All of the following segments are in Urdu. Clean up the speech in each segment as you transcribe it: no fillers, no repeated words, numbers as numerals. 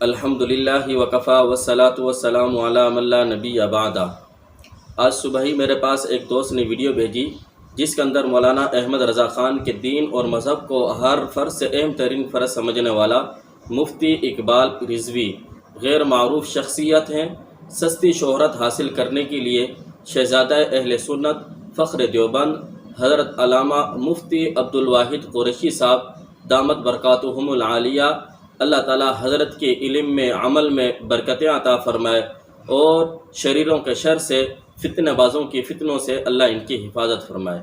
الحمدللہ وکفا والصلاۃ والسلام علی من لا نبی بعد۔ آج صبح ہی میرے پاس ایک دوست نے ویڈیو بھیجی جس کے اندر مولانا احمد رضا خان کے دین اور مذہب کو ہر فرض سے اہم ترین فرض سمجھنے والا مفتی اقبال رضوی غیر معروف شخصیت ہیں۔ سستی شہرت حاصل کرنے کے لیے شہزادہ اہل سنت فخر دیوبند حضرت علامہ مفتی عبدالواحد قریشی صاحب دامت برکاتہم العالیہ اللہ تعالی حضرت کے علم میں عمل میں برکتیں عطا فرمائے اور شریروں کے شر سے فتنہ بازوں کی فتنوں سے اللہ ان کی حفاظت فرمائے۔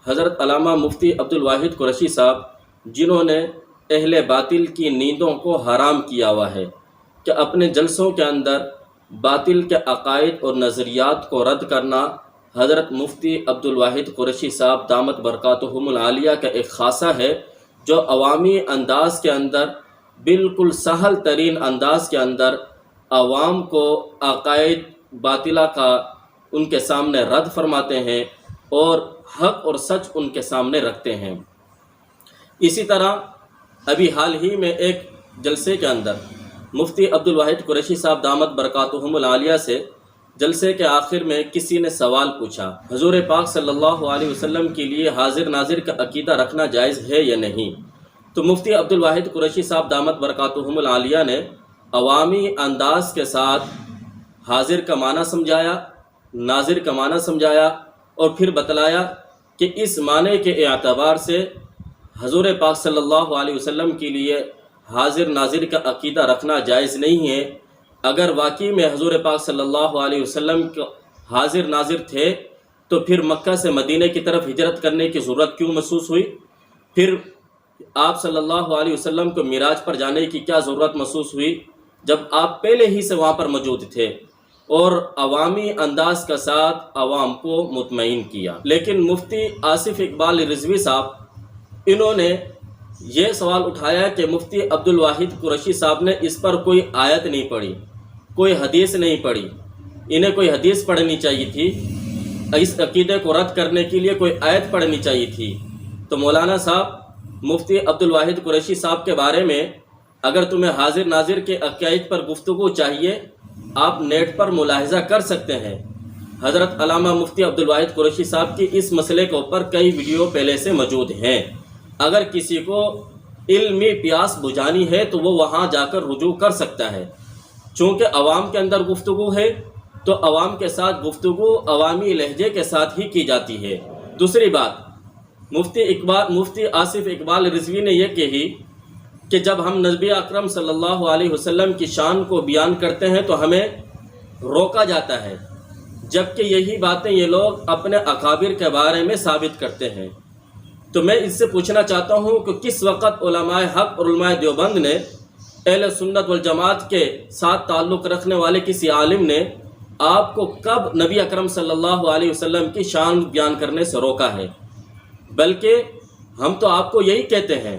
حضرت علامہ مفتی عبدالواحد قریشی صاحب جنہوں نے اہل باطل کی نیندوں کو حرام کیا ہوا ہے کہ اپنے جلسوں کے اندر باطل کے عقائد اور نظریات کو رد کرنا حضرت مفتی عبدالواحد قریشی صاحب دامت برکاتہم العالیہ کا ایک خاصہ ہے، جو عوامی انداز کے اندر بالکل سہل ترین انداز کے اندر عوام کو عقائد باطلہ کا ان کے سامنے رد فرماتے ہیں اور حق اور سچ ان کے سامنے رکھتے ہیں۔ اسی طرح ابھی حال ہی میں ایک جلسے کے اندر مفتی عبدالواحد قریشی صاحب دامت برکاتہم العالیہ سے جلسے کے آخر میں کسی نے سوال پوچھا، حضور پاک صلی اللہ علیہ وسلم کے لیے حاضر ناظر کا عقیدہ رکھنا جائز ہے یا نہیں؟ تو مفتی عبدالواحد قریشی صاحب دامت برکاتہم العالیہ نے عوامی انداز کے ساتھ حاضر کا معنی سمجھایا، ناظر کا معنی سمجھایا اور پھر بتلایا کہ اس معنی کے اعتبار سے حضور پاک صلی اللہ علیہ وسلم کے لیے حاضر ناظر کا عقیدہ رکھنا جائز نہیں ہے۔ اگر واقعی میں حضور پاک صلی اللہ علیہ وسلم کو حاضر ناظر تھے تو پھر مکہ سے مدینہ کی طرف ہجرت کرنے کی ضرورت کیوں محسوس ہوئی؟ پھر آپ صلی اللہ علیہ وسلم کو معراج پر جانے کی کیا ضرورت محسوس ہوئی جب آپ پہلے ہی سے وہاں پر موجود تھے اور عوامی انداز کے ساتھ عوام کو مطمئن کیا؟ لیکن مفتی آصف اقبال رضوی صاحب انہوں نے یہ سوال اٹھایا کہ مفتی عبدالواحد قریشی صاحب نے اس پر کوئی آیت نہیں پڑھی، کوئی حدیث نہیں پڑھی، انہیں کوئی حدیث پڑھنی چاہیے تھی، اس عقیدے کو رد کرنے کے لیے کوئی آیت پڑھنی چاہیے تھی۔ تو مولانا صاحب مفتی عبدالواحد قریشی صاحب کے بارے میں اگر تمہیں حاضر ناظر کے عقائد پر گفتگو چاہیے آپ نیٹ پر ملاحظہ کر سکتے ہیں۔ حضرت علامہ مفتی عبدالواحد قریشی صاحب کی اس مسئلے کے اوپر کئی ویڈیو پہلے سے موجود ہیں۔ اگر کسی کو علمی پیاس بجھانی ہے تو وہ وہاں جا کر رجوع کر سکتا ہے۔ چونکہ عوام کے اندر گفتگو ہے تو عوام کے ساتھ گفتگو عوامی لہجے کے ساتھ ہی کی جاتی ہے۔ دوسری بات مفتی آصف اقبال رضوی نے یہ کہی کہ جب ہم نبی اکرم صلی اللہ علیہ وسلم کی شان کو بیان کرتے ہیں تو ہمیں روکا جاتا ہے، جبکہ یہی باتیں یہ لوگ اپنے اکابر کے بارے میں ثابت کرتے ہیں۔ تو میں اس سے پوچھنا چاہتا ہوں کہ کس وقت علماء حق اور علماء دیوبند نے اہل سنت والجماعت کے ساتھ تعلق رکھنے والے کسی عالم نے آپ کو کب نبی اکرم صلی اللہ علیہ وسلم کی شان بیان کرنے سے روکا ہے؟ بلکہ ہم تو آپ کو یہی کہتے ہیں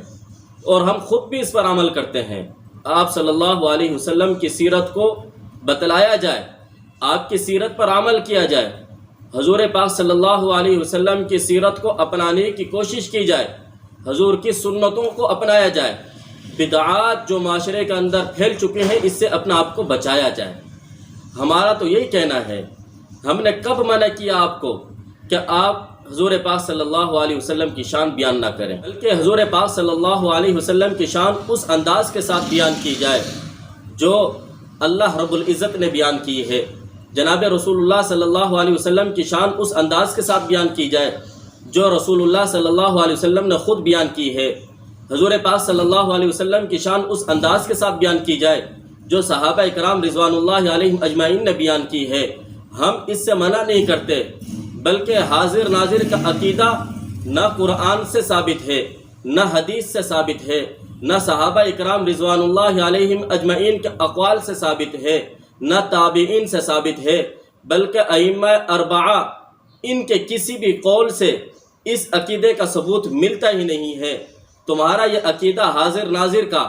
اور ہم خود بھی اس پر عمل کرتے ہیں۔ آپ صلی اللہ علیہ وسلم کی سیرت کو بتلایا جائے، آپ کی سیرت پر عمل کیا جائے، حضور پاک صلی اللہ علیہ وسلم کی سیرت کو اپنانے کی کوشش کی جائے، حضور کی سنتوں کو اپنایا جائے، بدعات جو معاشرے کے اندر پھیل چکے ہیں اس سے اپنا آپ کو بچایا جائے۔ ہمارا تو یہی کہنا ہے۔ ہم نے کب منع کیا آپ کو کہ آپ حضور پاک صلی اللہ علیہ وسلم کی شان بیان نہ کریں، بلکہ حضور پاک صلی اللہ علیہ وسلم کی شان اس انداز کے ساتھ بیان کی جائے جو اللہ رب العزت نے بیان کی ہے۔ جناب رسول اللہ صلی اللہ علیہ وسلم کی شان اس انداز کے ساتھ بیان کی جائے جو رسول اللہ صلی اللہ علیہ وسلم نے خود بیان کی ہے۔ حضور پاک صلی اللہ علیہ وسلم کی شان اس انداز کے ساتھ بیان کی جائے جو صحابہ اکرام رضوان اللہ علیہم اجمعین نے بیان کی ہے۔ ہم اس سے منع نہیں کرتے، بلکہ حاضر ناظر کا عقیدہ نہ قرآن سے ثابت ہے، نہ حدیث سے ثابت ہے، نہ صحابہ اکرام رضوان اللہ علیہم اجمعین کے اقوال سے ثابت ہے، نہ تابعین سے ثابت ہے، بلکہ ائمہ اربعہ ان کے کسی بھی قول سے اس عقیدے کا ثبوت ملتا ہی نہیں ہے۔ تمہارا یہ عقیدہ حاضر ناظر کا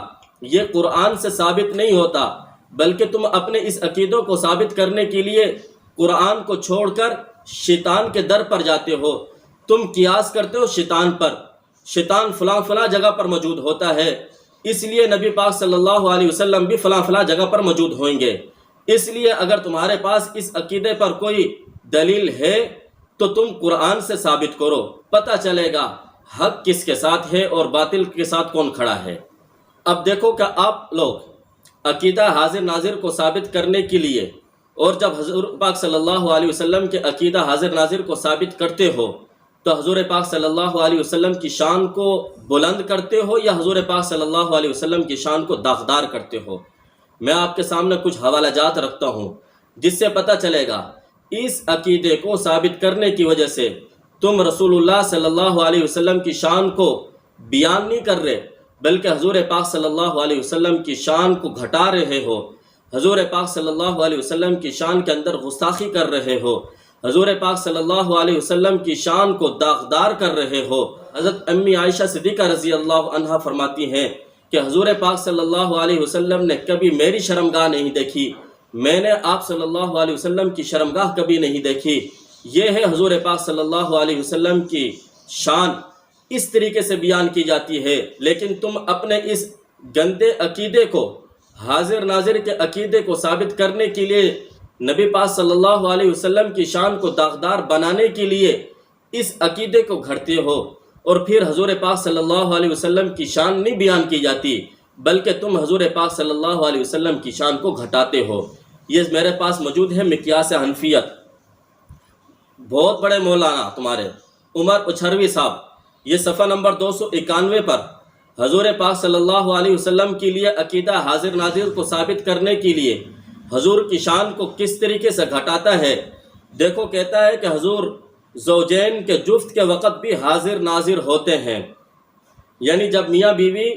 یہ قرآن سے ثابت نہیں ہوتا، بلکہ تم اپنے اس عقیدوں کو ثابت کرنے کے لیے قرآن کو چھوڑ کر شیطان کے در پر جاتے ہو۔ تم قیاس کرتے ہو شیطان پر، شیطان فلاں جگہ پر موجود ہوتا ہے، اس لیے نبی پاک صلی اللہ علیہ وسلم بھی فلاں فلاں جگہ پر موجود ہوئیں گے۔ اس لیے اگر تمہارے پاس اس عقیدے پر کوئی دلیل ہے تو تم قرآن سے ثابت کرو، پتہ چلے گا حق کس کے ساتھ ہے اور باطل کے ساتھ کون کھڑا ہے۔ اب دیکھو کہ آپ لوگ عقیدہ حاضر ناظر کو ثابت کرنے کے لیے، اور جب حضور پاک صلی اللہ علیہ وسلم کے عقیدہ حاضر ناظر کو ثابت کرتے ہو تو حضور پاک صلی اللہ علیہ وسلم کی شان کو بلند کرتے ہو یا حضور پاک صلی اللہ علیہ وسلم کی شان کو داغدار کرتے ہو؟ میں آپ کے سامنے کچھ حوالہ جات رکھتا ہوں جس سے پتہ چلے گا اس عقیدے کو ثابت کرنے کی وجہ سے تم رسول اللہ صلی اللہ علیہ وسلم کی شان کو بیان نہیں کر رہے، بلکہ حضور پاک صلی اللہ علیہ وسلم کی شان کو گھٹا رہے ہو، حضور پاک صلی اللہ علیہ وسلم کی شان کے اندر گستاخی کر رہے ہو، حضور پاک صلی اللہ علیہ وسلم کی شان کو داغدار کر رہے ہو۔ حضرت امی عائشہ صدیقہ رضی اللہ عنہا فرماتی ہیں کہ حضور پاک صلی اللہ علیہ وسلم نے کبھی میری شرمگاہ نہیں دیکھی، میں نے آپ صلی اللہ علیہ وسلم کی شرمگاہ کبھی نہیں دیکھی۔ یہ ہے حضور پاک صلی اللہ علیہ وسلم کی شان، اس طریقے سے بیان کی جاتی ہے، لیکن تم اپنے اس گندے عقیدے کو، حاضر ناظر کے عقیدے کو ثابت کرنے کے لیے، نبی پاک صلی اللہ علیہ وسلم کی شان کو داغدار بنانے کے لیے اس عقیدے کو گھڑتے ہو، اور پھر حضور پاک صلی اللہ علیہ وسلم کی شان نہیں بیان کی جاتی بلکہ تم حضور پاک صلی اللہ علیہ وسلم کی شان کو گھٹاتے ہو۔ یہ میرے پاس موجود ہے مقیاس حنفیت، بہت بڑے مولانا تمہارے عمر اچھروی صاحب، یہ صفحہ نمبر 291 پر حضور پاک صلی اللہ علیہ وسلم کے لیے عقیدہ حاضر ناظر کو ثابت کرنے کے لیے حضور کی شان کو کس طریقے سے گھٹاتا ہے۔ دیکھو کہتا ہے کہ حضور زوجین کے جفت کے وقت بھی حاضر ناظر ہوتے ہیں، یعنی جب میاں بیوی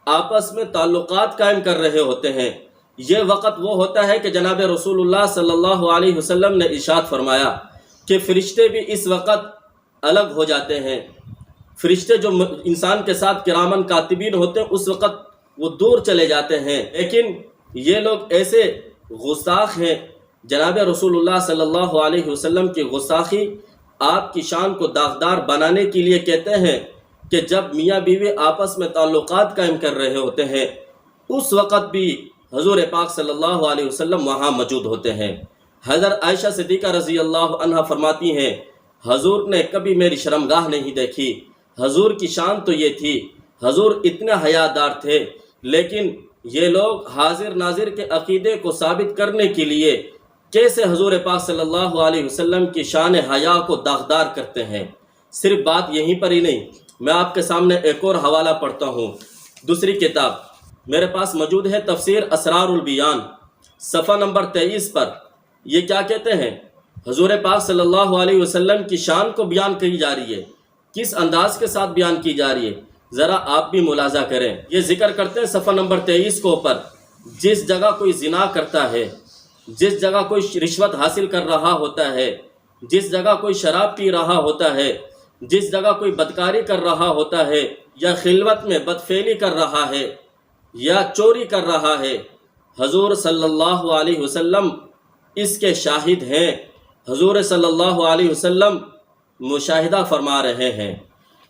آپس میں تعلقات قائم کر رہے ہوتے ہیں، یہ وقت وہ ہوتا ہے کہ جناب رسول اللہ صلی اللہ علیہ وسلم نے ارشاد فرمایا کہ فرشتے بھی اس وقت الگ ہو جاتے ہیں۔ فرشتے جو انسان کے ساتھ کرامن کاتبین ہوتے ہیں اس وقت وہ دور چلے جاتے ہیں، لیکن یہ لوگ ایسے گستاخ ہیں، جناب رسول اللہ صلی اللہ علیہ وسلم کی گستاخی آپ کی شان کو داغدار بنانے کے لیے کہتے ہیں کہ جب میاں بیوی آپس میں تعلقات قائم کر رہے ہوتے ہیں اس وقت بھی حضور پاک صلی اللہ علیہ وسلم وہاں موجود ہوتے ہیں۔ حضرت عائشہ صدیقہ رضی اللہ عنہا فرماتی ہیں حضور نے کبھی میری شرمگاہ نہیں دیکھی۔ حضور کی شان تو یہ تھی، حضور اتنے حیادار تھے، لیکن یہ لوگ حاضر ناظر کے عقیدے کو ثابت کرنے کے لیے کیسے حضور پاک صلی اللہ علیہ وسلم کی شان حیا کو داغدار کرتے ہیں۔ صرف بات یہیں پر ہی نہیں، میں آپ کے سامنے ایک اور حوالہ پڑھتا ہوں، دوسری کتاب میرے پاس موجود ہے تفسیر اسرار البیان، صفحہ نمبر 23 پر یہ کیا کہتے ہیں، حضور پاک صلی اللہ علیہ وسلم کی شان کو بیان کی جا رہی ہے، کس انداز کے ساتھ بیان کی جا رہی ہے، ذرا آپ بھی ملاحظہ کریں۔ یہ ذکر کرتے ہیں صفحہ نمبر 23 کو اوپر، جس جگہ کوئی زنا کرتا ہے، جس جگہ کوئی رشوت حاصل کر رہا ہوتا ہے، جس جگہ کوئی شراب پی رہا ہوتا ہے، جس جگہ کوئی بدکاری کر رہا ہوتا ہے، یا خلوت میں بدفعلی کر رہا ہے، یا چوری کر رہا ہے، حضور صلی اللہ علیہ وسلم اس کے شاہد ہیں، حضور صلی اللہ علیہ وسلم مشاہدہ فرما رہے ہیں۔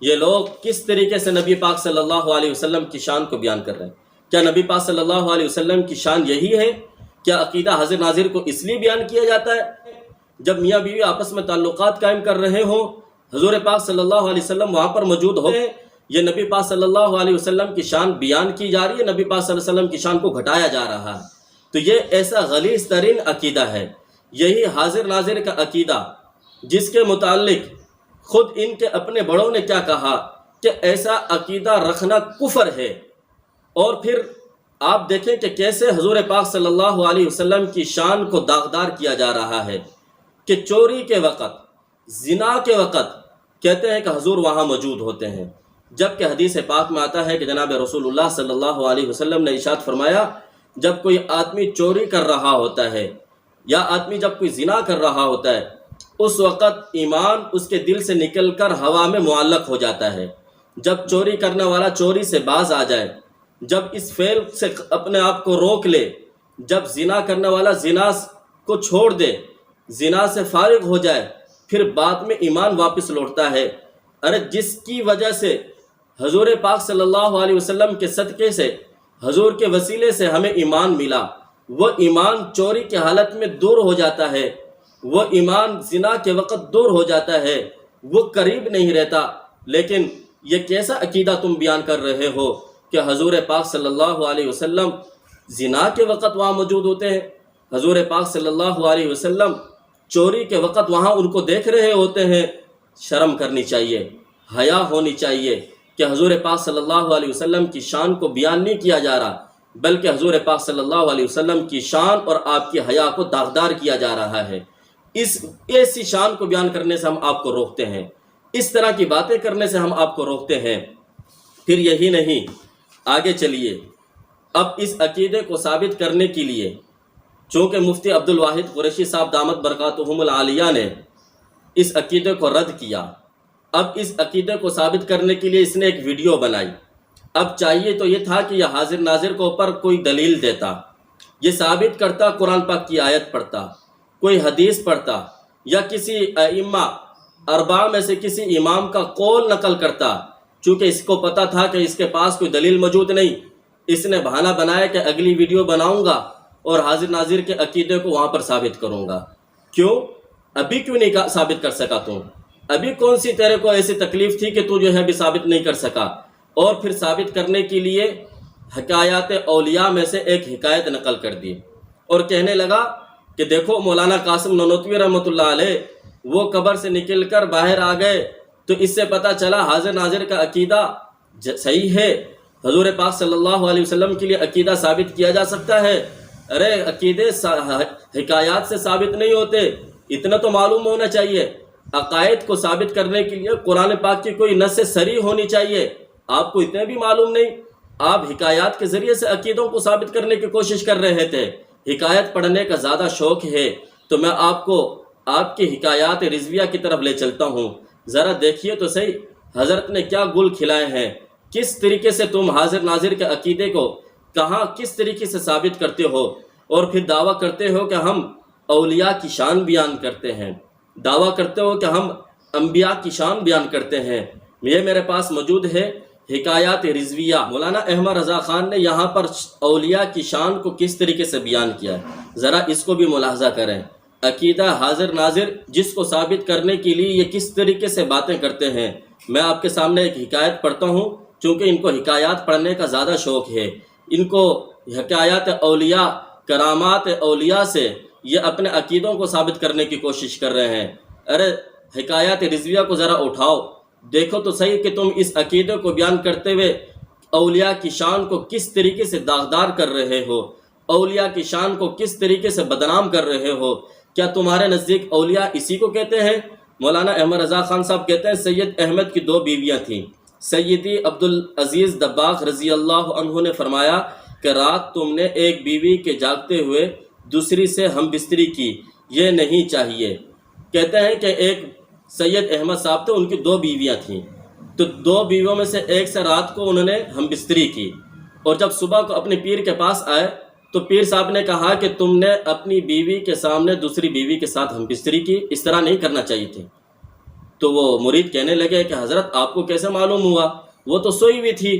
یہ لوگ کس طریقے سے نبی پاک صلی اللہ علیہ وسلم کی شان کو بیان کر رہے ہیں؟ کیا نبی پاک صلی اللہ علیہ وسلم کی شان یہی ہے؟ کیا عقیدہ حاضر ناظر کو اس لیے بیان کیا جاتا ہے جب میاں بیوی آپس میں تعلقات قائم کر رہے ہوں، حضور پاک صلی اللہ علیہ وسلم وہاں پر موجود ہو، یہ نبی پاک صلی اللہ علیہ وسلم کی شان بیان کی جا رہی ہے، نبی پاک صلی اللہ علیہ وسلم کی شان کو گھٹایا جا رہا ہے؟ تو یہ ایسا غلیظ ترین عقیدہ ہے، یہی حاضر ناظر کا عقیدہ جس کے متعلق خود ان کے اپنے بڑوں نے کیا کہا کہ ایسا عقیدہ رکھنا کفر ہے۔ اور پھر آپ دیکھیں کہ کیسے حضور پاک صلی اللہ علیہ وسلم کی شان کو داغدار کیا جا رہا ہے کہ چوری کے وقت، زنا کے وقت کہتے ہیں کہ حضور وہاں موجود ہوتے ہیں، جبکہ حدیث پاک میں آتا ہے کہ جناب رسول اللہ صلی اللہ علیہ وسلم نے ارشاد فرمایا جب کوئی آدمی چوری کر رہا ہوتا ہے یا آدمی جب کوئی زنا کر رہا ہوتا ہے اس وقت ایمان اس کے دل سے نکل کر ہوا میں معلق ہو جاتا ہے۔ جب چوری کرنے والا چوری سے باز آ جائے، جب اس فعل سے اپنے آپ کو روک لے، جب زنا کرنے والا زنا کو چھوڑ دے، زنا سے فارغ ہو جائے، پھر بعد میں ایمان واپس لوٹتا ہے۔ ارے جس کی وجہ سے حضور پاک صلی اللہ علیہ وسلم کے صدقے سے، حضور کے وسیلے سے ہمیں ایمان ملا، وہ ایمان چوری کی حالت میں دور ہو جاتا ہے، وہ ایمان زنا کے وقت دور ہو جاتا ہے، وہ قریب نہیں رہتا۔ لیکن یہ کیسا عقیدہ تم بیان کر رہے ہو کہ حضور پاک صلی اللہ علیہ وسلم زنا کے وقت وہاں موجود ہوتے ہیں، حضور پاک صلی اللہ علیہ وسلم چوری کے وقت وہاں ان کو دیکھ رہے ہوتے ہیں؟ شرم کرنی چاہیے، حیا ہونی چاہیے کہ حضور پاک صلی اللہ علیہ وسلم کی شان کو بیان نہیں کیا جا رہا، بلکہ حضور پاک صلی اللہ علیہ وسلم کی شان اور آپ کی حیا کو داغدار کیا جا رہا ہے۔ ایسی شان کو بیان کرنے سے ہم آپ کو روکتے ہیں، اس طرح کی باتیں کرنے سے ہم آپ کو روکتے ہیں۔ پھر یہی نہیں، آگے چلیے، اب اس عقیدے کو ثابت کرنے کے لیے چونکہ مفتی عبدالواحد قریشی صاحب دامت برکاتہم العالیہ نے اس عقیدے کو رد کیا، اب اس عقیدے کو ثابت کرنے کے لیے اس نے ایک ویڈیو بنائی۔ اب چاہیے تو یہ تھا کہ یہ حاضر ناظر کے اوپر کوئی دلیل دیتا، یہ ثابت کرتا، قرآن پاک کی آیت پڑھتا، کوئی حدیث پڑھتا، یا کسی ائمہ اربعہ میں سے کسی امام کا قول نقل کرتا۔ چونکہ اس کو پتہ تھا کہ اس کے پاس کوئی دلیل موجود نہیں، اس نے بہانہ بنایا کہ اگلی ویڈیو بناؤں گا اور حاضر ناظر کے عقیدے کو وہاں پر ثابت کروں گا۔ کیوں؟ ابھی کیوں نہیں ثابت کر سکا تم؟ ابھی کون سی تیرے کو ایسی تکلیف تھی کہ تو جو ہے ابھی ثابت نہیں کر سکا؟ اور پھر ثابت کرنے کے لیے حکایات اولیاء میں سے ایک حکایت نقل کر دی اور کہنے لگا کہ دیکھو مولانا قاسم نانوتوی رحمۃ اللہ علیہ وہ قبر سے نکل کر باہر آ گئے، تو اس سے پتہ چلا حاضر ناظر کا عقیدہ صحیح ہے، حضور پاک صلی اللہ علیہ وسلم کے لیے عقیدہ ثابت کیا جا سکتا ہے۔ ارے عقیدے حکایات سے ثابت نہیں ہوتے، اتنا تو معلوم ہونا چاہیے۔ عقائد کو ثابت کرنے کے لیے قرآن پاک کی کوئی نص صریح ہونی چاہیے، آپ کو اتنے بھی معلوم نہیں، آپ حکایات کے ذریعے سے عقیدوں کو ثابت کرنے کی کوشش کر رہے تھے۔ حکایت پڑھنے کا زیادہ شوق ہے تو میں آپ کو آپ کی حکایات رضویہ کی طرف لے چلتا ہوں، ذرا دیکھیے تو صحیح حضرت نے کیا گل کھلائے ہیں، کس طریقے سے تم حاضر ناظر کے عقیدے کو کہاں کس طریقے سے ثابت کرتے ہو، اور پھر دعویٰ کرتے ہو کہ ہم اولیاء کی شان بیان کرتے ہیں، دعویٰ کرتے ہو کہ ہم انبیاء کی شان بیان کرتے ہیں۔ یہ میرے پاس موجود ہے حکایات رضویہ، مولانا احمد رضا خان نے یہاں پر اولیاء کی شان کو کس طریقے سے بیان کیا ہے، ذرا اس کو بھی ملاحظہ کریں۔ عقیدہ حاضر ناظر جس کو ثابت کرنے کے لیے یہ کس طریقے سے باتیں کرتے ہیں۔ میں آپ کے سامنے ایک حکایت پڑھتا ہوں، چونکہ ان کو حکایات پڑھنے کا زیادہ شوق ہے، ان کو حکایات اولیاء، کرامات اولیاء سے یہ اپنے عقیدوں کو ثابت کرنے کی کوشش کر رہے ہیں۔ ارے حکایات رضویہ کو ذرا اٹھاؤ، دیکھو تو صحیح کہ تم اس عقیدے کو بیان کرتے ہوئے اولیاء کی شان کو کس طریقے سے داغدار کر رہے ہو، اولیاء کی شان کو کس طریقے سے بدنام کر رہے ہو۔ کیا تمہارے نزدیک اولیاء اسی کو کہتے ہیں؟ مولانا احمد رضا خان صاحب کہتے ہیں سید احمد کی 2 بیویاں تھیں، سیدی عبدالعزیز دباغ رضی اللہ عنہ نے فرمایا کہ رات تم نے ایک بیوی کے جاگتے ہوئے دوسری سے ہم بستری کی، یہ نہیں چاہیے۔ کہتے ہیں کہ ایک سید احمد صاحب تھے، ان کی 2 بیویاں تھیں، تو 2 بیویوں میں سے ایک سے رات کو انہوں نے ہم بستری کی، اور جب صبح کو اپنے پیر کے پاس آئے تو پیر صاحب نے کہا کہ تم نے اپنی بیوی کے سامنے دوسری بیوی کے ساتھ ہم بستری کی، اس طرح نہیں کرنا چاہیے تھے۔ تو وہ مرید کہنے لگے کہ حضرت آپ کو کیسے معلوم ہوا؟ وہ تو سوئی ہوئی تھی۔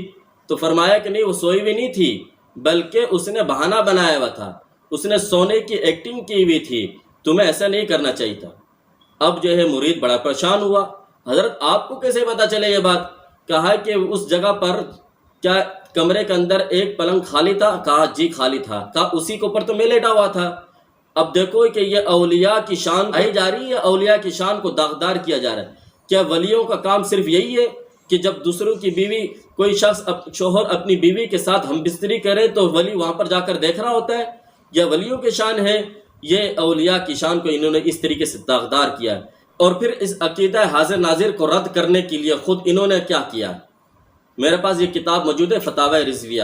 تو فرمایا کہ نہیں، وہ سوئی ہوئی نہیں تھی، بلکہ اس نے بہانہ بنایا ہوا تھا، اس نے سونے کی ایکٹنگ کی ہوئی تھی، تمہیں ایسا نہیں کرنا چاہیے تھا۔ اب جو ہے مرید بڑا پریشان ہوا، حضرت آپ کو کیسے پتہ چلے یہ بات؟ کہا کہ اس جگہ پر کیا کمرے کے اندر ایک پلنگ خالی تھا؟ کہا جی خالی تھا۔ کہا اسی کے اوپر تو میں لیٹا ہوا تھا۔ اب دیکھو کہ یہ اولیاء کی شان آئی جا رہی ہے، اولیاء کی شان کو داغدار کیا جا رہا ہے۔ کیا ولیوں کا کام صرف یہی ہے کہ جب دوسروں کی بیوی، کوئی شخص شوہر اپنی بیوی کے ساتھ ہم بستری کرے تو ولی وہاں پر جا کر دیکھ رہا ہوتا ہے؟ یہ ولیوں کی شان ہے؟ یہ اولیاء کی شان کو انہوں نے اس طریقے سے داغدار کیا ہے۔ اور پھر اس عقیدہ حاضر ناظر کو رد کرنے کے لیے خود انہوں نے کیا کیا؟ میرے پاس یہ کتاب موجود ہے، فتاوی رضویہ،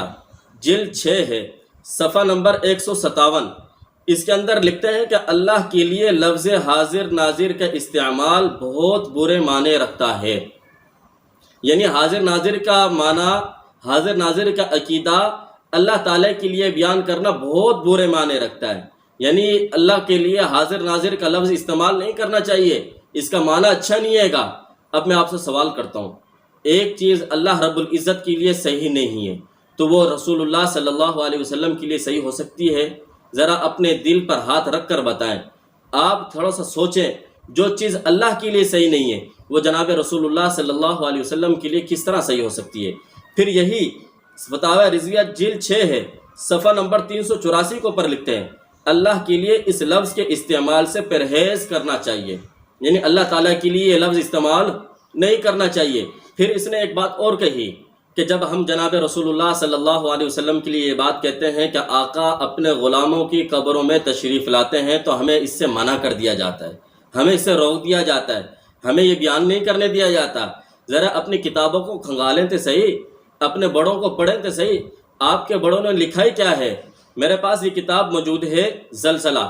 جلد 6 ہے، صفحہ نمبر 157۔ اس کے اندر لکھتے ہیں کہ اللہ کے لیے لفظ حاضر ناظر کا استعمال بہت برے معنی رکھتا ہے، یعنی حاضر ناظر کا معنی، حاضر ناظر کا عقیدہ اللہ تعالیٰ کے لیے بیان کرنا بہت برے معنی رکھتا ہے، یعنی اللہ کے لیے حاضر ناظر کا لفظ استعمال نہیں کرنا چاہیے، اس کا معنی اچھا نہیں ہے گا۔ اب میں آپ سے سوال کرتا ہوں، ایک چیز اللہ رب العزت کے لیے صحیح نہیں ہے تو وہ رسول اللہ صلی اللہ علیہ وسلم کے لیے صحیح ہو سکتی ہے؟ ذرا اپنے دل پر ہاتھ رکھ کر بتائیں۔ آپ تھوڑا سا سوچیں، جو چیز اللہ کے لیے صحیح نہیں ہے وہ جناب رسول اللہ صلی اللہ علیہ وسلم کے لیے کس طرح صحیح ہو سکتی ہے؟ پھر یہی فتاوی رضویہ جلد 6 ہے، صفحہ نمبر 384 کو پر لکھتے ہیں اللہ کے لیے اس لفظ کے استعمال سے پرہیز کرنا چاہیے، یعنی اللہ تعالیٰ کے لیے یہ لفظ استعمال نہیں کرنا چاہیے۔ پھر اس نے ایک بات اور کہی کہ جب ہم جناب رسول اللہ صلی اللہ علیہ وسلم کے لیے یہ بات کہتے ہیں کہ آقا اپنے غلاموں کی قبروں میں تشریف لاتے ہیں تو ہمیں اس سے منع کر دیا جاتا ہے، ہمیں اس سے روک دیا جاتا ہے، ہمیں یہ بیان نہیں کرنے دیا جاتا۔ ذرا اپنی کتابوں کو کھنگالیں تو صحیح، اپنے بڑوں کو پڑھیں تو صحیح، آپ کے بڑوں نے لکھا ہی کیا ہے؟ میرے پاس یہ کتاب موجود ہے، زلزلہ،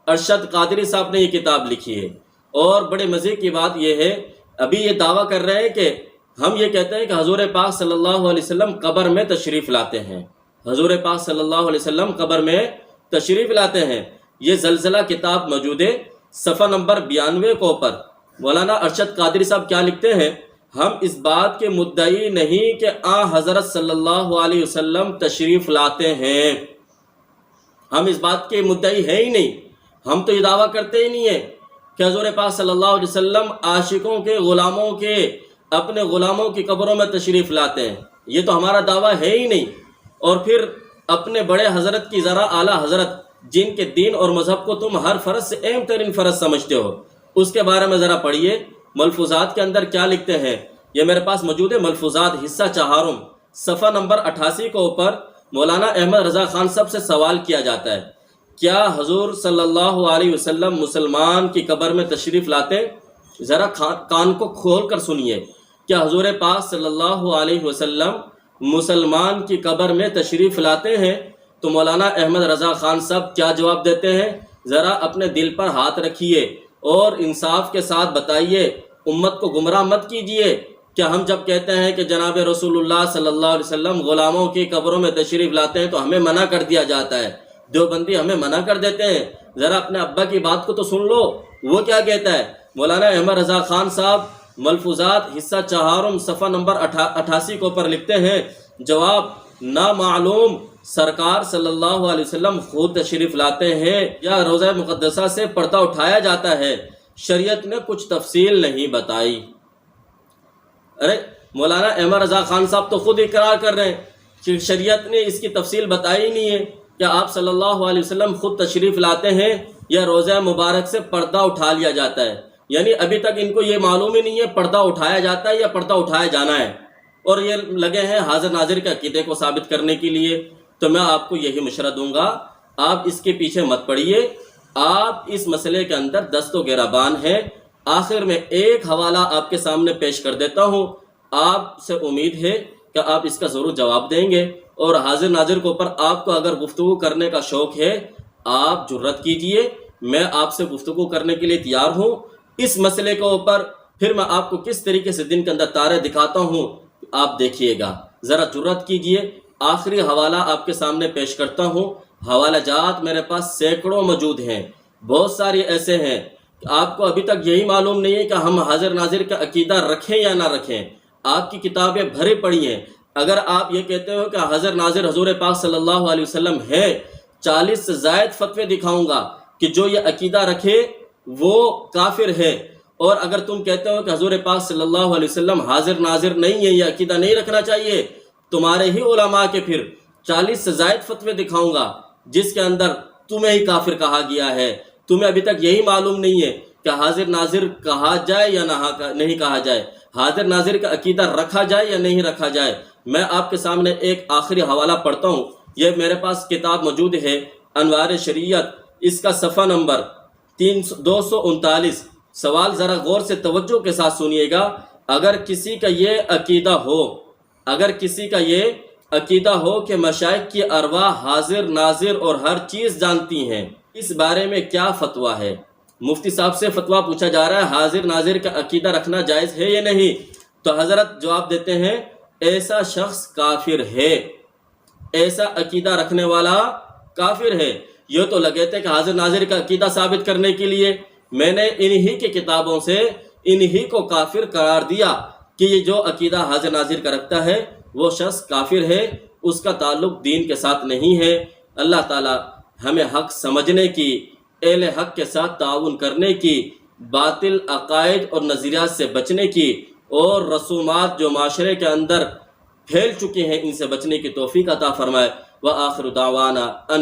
ارشد قادری صاحب نے یہ کتاب لکھی ہے۔ اور بڑے مزے کی بات یہ ہے، ابھی یہ دعویٰ کر رہے ہیں کہ ہم یہ کہتے ہیں کہ حضور پاک صلی اللہ علیہ وسلم قبر میں تشریف لاتے ہیں، حضور پاک صلی اللہ علیہ وسلم قبر میں تشریف لاتے ہیں۔ یہ زلزلہ کتاب موجود ہے، صفحہ نمبر 92 کو پر مولانا ارشد قادری صاحب کیا لکھتے ہیں؟ ہم اس بات کے مدعی نہیں کہ حضرت صلی اللہ علیہ وسلم تشریف لاتے ہیں، ہم اس بات کے مدعی ہے ہی نہیں، ہم تو یہ دعویٰ کرتے ہی نہیں ہیں کہ حضور پاک صلی اللہ علیہ وسلم عاشقوں کے، غلاموں کے، اپنے غلاموں کی قبروں میں تشریف لاتے ہیں، یہ تو ہمارا دعویٰ ہے ہی نہیں۔ اور پھر اپنے بڑے حضرت کی ذرا اعلیٰ حضرت جن کے دین اور مذہب کو تم ہر فرض سے اہم ترین فرض سمجھتے ہو، اس کے بارے میں ذرا پڑھیے ملفوظات کے اندر کیا لکھتے ہیں۔ یہ میرے پاس موجود ہے، ملفوظات حصہ 4 صفحہ نمبر 88 کو اوپر مولانا احمد رضا خان صاحب سے سوال کیا جاتا ہے، کیا حضور صلی اللہ علیہ وسلم مسلمان کی قبر میں تشریف لاتے؟ ذرا کان کو کھول کر سنیے، کیا حضور پاک صلی اللہ علیہ وسلم مسلمان کی قبر میں تشریف لاتے ہیں؟ تو مولانا احمد رضا خان صاحب کیا جواب دیتے ہیں؟ ذرا اپنے دل پر ہاتھ رکھیے اور انصاف کے ساتھ بتائیے، امت کو گمراہ مت کیجیے۔ کیا ہم جب کہتے ہیں کہ جناب رسول اللہ صلی اللہ علیہ وسلم غلاموں کی قبروں میں تشریف لاتے ہیں تو ہمیں منع کر دیا جاتا ہے، دیوبندی ہمیں منع کر دیتے ہیں؟ ذرا اپنے ابا کی بات کو تو سن لو، وہ کیا کہتا ہے؟ مولانا احمد رضا خان صاحب ملفوظات حصہ 4 صفحہ نمبر 88 کو پر لکھتے ہیں، جواب نامعلوم، سرکار صلی اللہ علیہ وسلم خود تشریف لاتے ہیں یا روضہ مقدسہ سے پردہ اٹھایا جاتا ہے؟ شریعت نے کچھ تفصیل نہیں بتائی۔ ارے مولانا احمد رضا خان صاحب تو خود اقرار کر رہے ہیں کہ شریعت نے اس کی تفصیل بتائی نہیں ہے کہ آپ صلی اللہ علیہ وسلم خود تشریف لاتے ہیں یا روضہ مبارک سے پردہ اٹھا لیا جاتا ہے، یعنی ابھی تک ان کو یہ معلوم ہی نہیں ہے پردہ اٹھایا جاتا ہے یا پردہ اٹھایا جانا ہے، اور یہ لگے ہیں حاضر ناظر کے عقیدے کو ثابت کرنے کے لیے۔ تو میں آپ کو یہی مشورہ دوں گا، آپ اس کے پیچھے مت پڑیے، آپ اس مسئلے کے اندر دست و گریبان ہیں۔ آخر میں ایک حوالہ آپ کے سامنے پیش کر دیتا ہوں، آپ سے امید ہے کہ آپ اس کا ضرور جواب دیں گے، اور حاضر ناظر کے اوپر آپ کو اگر گفتگو کرنے کا شوق ہے آپ جرت کیجئے، میں آپ سے گفتگو کرنے کے لیے تیار ہوں اس مسئلے کے اوپر۔ پھر میں آپ کو کس طریقے سے دن کے اندر تارے دکھاتا ہوں، آپ دیکھیے گا، ذرا جرت کیجئے۔ آخری حوالہ آپ کے سامنے پیش کرتا ہوں، حوالہ جات میرے پاس سینکڑوں موجود ہیں، بہت سارے ایسے ہیں کہ آپ کو ابھی تک یہی معلوم نہیں ہے کہ ہم حاضر ناظر کا عقیدہ رکھیں یا نہ رکھیں۔ آپ کی کتابیں بھری پڑی ہیں، اگر آپ یہ کہتے ہو کہ حاضر ناظر حضور پاک صلی اللہ علیہ وسلم ہے، 40 سے زائد فتوے دکھاؤں گا کہ جو یہ عقیدہ رکھے وہ کافر ہے، اور اگر تم کہتے ہو کہ حضور پاک صلی اللہ علیہ وسلم حاضر ناظر نہیں ہے، یہ عقیدہ نہیں رکھنا چاہیے، تمہارے ہی علماء کے پھر 40 سے زائد فتوے دکھاؤں گا جس کے اندر تمہیں ہی کافر کہا گیا ہے۔ تمہیں ابھی تک یہی معلوم نہیں ہے کہ حاضر ناظر کہا جائے یا نہیں کہا جائے، حاضر ناظر کا عقیدہ رکھا جائے یا نہیں رکھا جائے۔ میں آپ کے سامنے ایک آخری حوالہ پڑھتا ہوں، یہ میرے پاس کتاب موجود ہے، انوار شریعت، اس کا صفحہ نمبر 239۔ سوال ذرا غور سے توجہ کے ساتھ سنیے گا۔ اگر کسی کا یہ عقیدہ ہو کہ مشائخ کی ارواح حاضر ناظر اور ہر چیز جانتی ہیں، اس بارے میں کیا فتویٰ ہے؟ مفتی صاحب سے فتویٰ پوچھا جا رہا ہے، حاضر ناظر کا عقیدہ رکھنا جائز ہے یا نہیں؟ تو حضرت جواب دیتے ہیں، ایسا شخص کافر ہے، ایسا عقیدہ رکھنے والا کافر ہے۔ یہ تو لگے تھے کہ حاضر ناظر کا عقیدہ ثابت کرنے کے لیے میں نے انہی کی کتابوں سے انہی کو کافر قرار دیا، کہ یہ جو عقیدہ حاضر ناظر کا رکھتا ہے وہ شخص کافر ہے، اس کا تعلق دین کے ساتھ نہیں ہے۔ اللہ تعالی ہمیں حق سمجھنے کی، اہل حق کے ساتھ تعاون کرنے کی، باطل عقائد اور نظریات سے بچنے کی، اور رسومات جو معاشرے کے اندر پھیل چکے ہیں ان سے بچنے کی توفیق عطا فرمائے۔ وآخر دعوانا ان